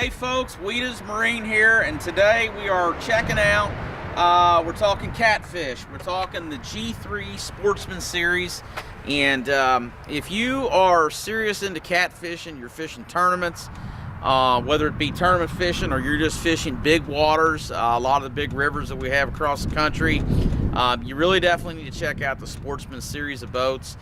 Hey folks, Wiedas Marine here, and today we are checking out, we're talking catfish. We're talking the G3 Sportsman series, and if you are serious into catfishing, you're fishing tournaments, whether it be tournament fishing or you're just fishing big waters, a lot of the big rivers that we have across the country, you really definitely need to check out the Sportsman series of boats.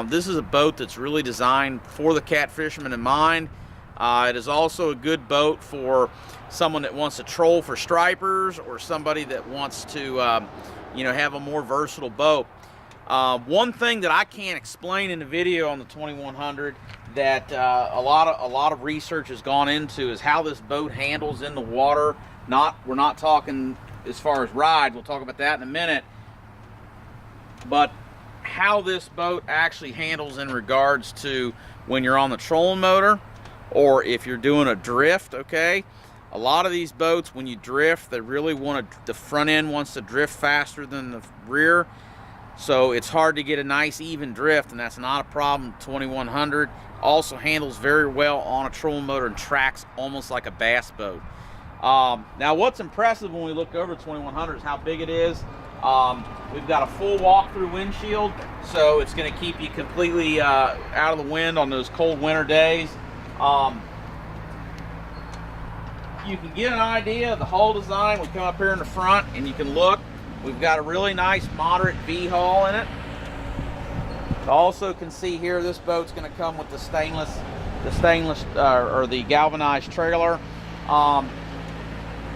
This is a boat that's really designed for the catfisherman in mind. It is also a good boat for someone that wants to troll for stripers or somebody that wants to, have a more versatile boat. One thing that I can't explain in the video on the 2100 that a lot of research has gone into is how this boat handles in the water. We're not talking as far as ride. We'll talk about that in a minute. But how this boat actually handles in regards to when you're on the trolling motor, or if you're doing a drift, okay? A lot of these boats, when you drift, they really want the front end wants to drift faster than the rear. So it's hard to get a nice even drift, and that's not a problem. 2100 also handles very well on a trolling motor and tracks almost like a bass boat. Now what's impressive when we look over 2100 is how big it is. We've got a full walk-through windshield, so it's going to keep you completely out of the wind on those cold winter days. You can get an idea of the hull design. We come up here in the front and you can look. We've got a really nice moderate V hull in it. You also can see here this boat's going to come with the stainless or the galvanized trailer.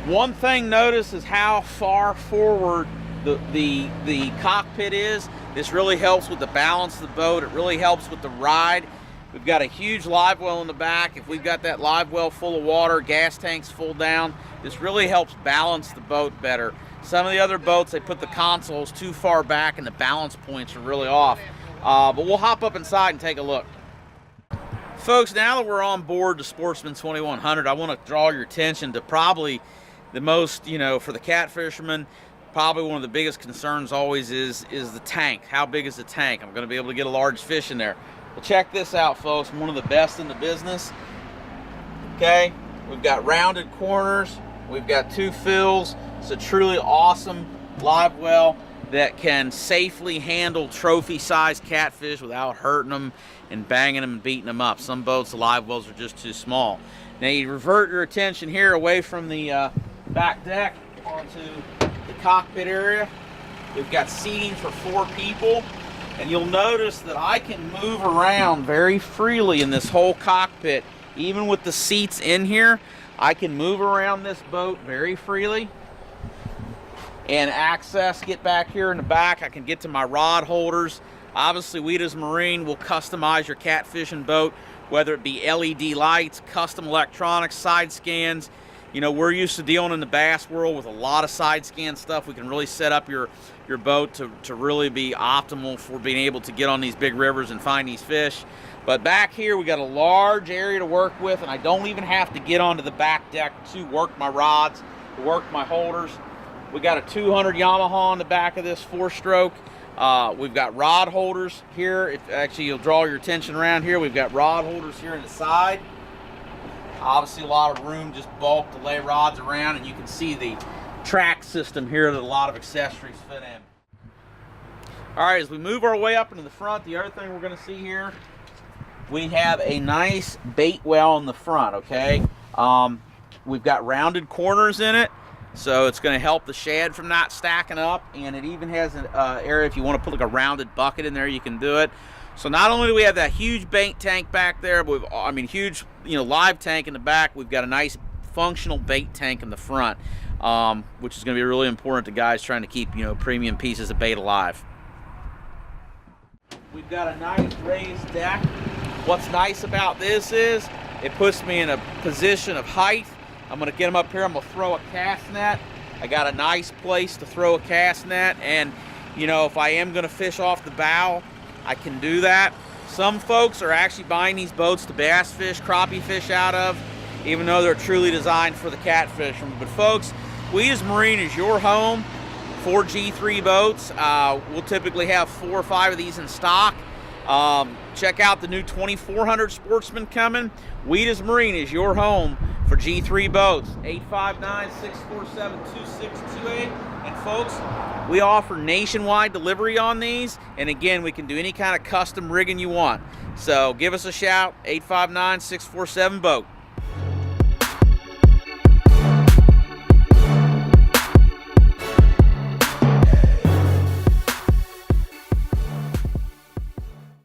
One thing notice is how far forward the cockpit is. This really helps with the balance of the boat. It really helps with the ride. We've got a huge live well in the back. If we've got that live well full of water, gas tanks full down, this really helps balance the boat better. Some of the other boats, they put the consoles too far back and the balance points are really off. But we'll hop up inside and take a look. Folks, now that we're on board the Sportsman 2100, I want to draw your attention to probably the most, for the catfisherman, probably one of the biggest concerns always is the tank. How big is the tank? I'm going to be able to get a large fish in there. Well, check this out, folks. I'm one of the best in the business. Okay, we've got rounded corners. We've got two fills. It's a truly awesome live well that can safely handle trophy-sized catfish without hurting them and banging them and beating them up. Some boats, the live wells are just too small. Now, you revert your attention here away from the back deck onto the cockpit area. We've got seating for 4 people. And you'll notice that I can move around very freely in this whole cockpit. Even with the seats in here, I can move around this boat very freely and get back here in the back. I can get to my rod holders. Obviously, Wiedas Marine will customize your catfishing boat, whether it be LED lights, custom electronics, side scans. We're used to dealing in the bass world with a lot of side scan stuff. We can really set up your boat to really be optimal for being able to get on these big rivers and find these fish. But back here, we got a large area to work with, and I don't even have to get onto the back deck to work my rods, to work my holders. We got a 200 Yamaha on the back of this 4-stroke. We've got rod holders here. Actually, you'll draw your attention around here. We've got rod holders here on the side. Obviously, a lot of room, just bulk to lay rods around, and you can see the track system here that a lot of accessories fit in. All right, as we move our way up into the front, the other thing we're going to see here, we have a nice bait well in the front, okay? We've got rounded corners in it, so it's going to help the shad from not stacking up, and it even has an area if you want to put like a rounded bucket in there, you can do it. So not only do we have that huge bait tank back there, but huge, live tank in the back, we've got a nice functional bait tank in the front, which is going to be really important to guys trying to keep, premium pieces of bait alive. We've got a nice raised deck. What's nice about this is it puts me in a position of height. I'm going to get them up here. I'm going to throw a cast net. I got a nice place to throw a cast net, and if I am going to fish off the bow, I can do that. Some folks are actually buying these boats to bass fish, crappie fish out of, even though they're truly designed for the catfisherman. But folks, Wiedas Marine is your home for G3 boats. We'll typically have 4 or 5 of these in stock. Check out the new 2400 Sportsman coming. Wiedas Marine is your home for G3 boats. 859-647-2628. And folks, we offer nationwide delivery on these, and again, we can do any kind of custom rigging you want. So give us a shout, 859-647-BOAT.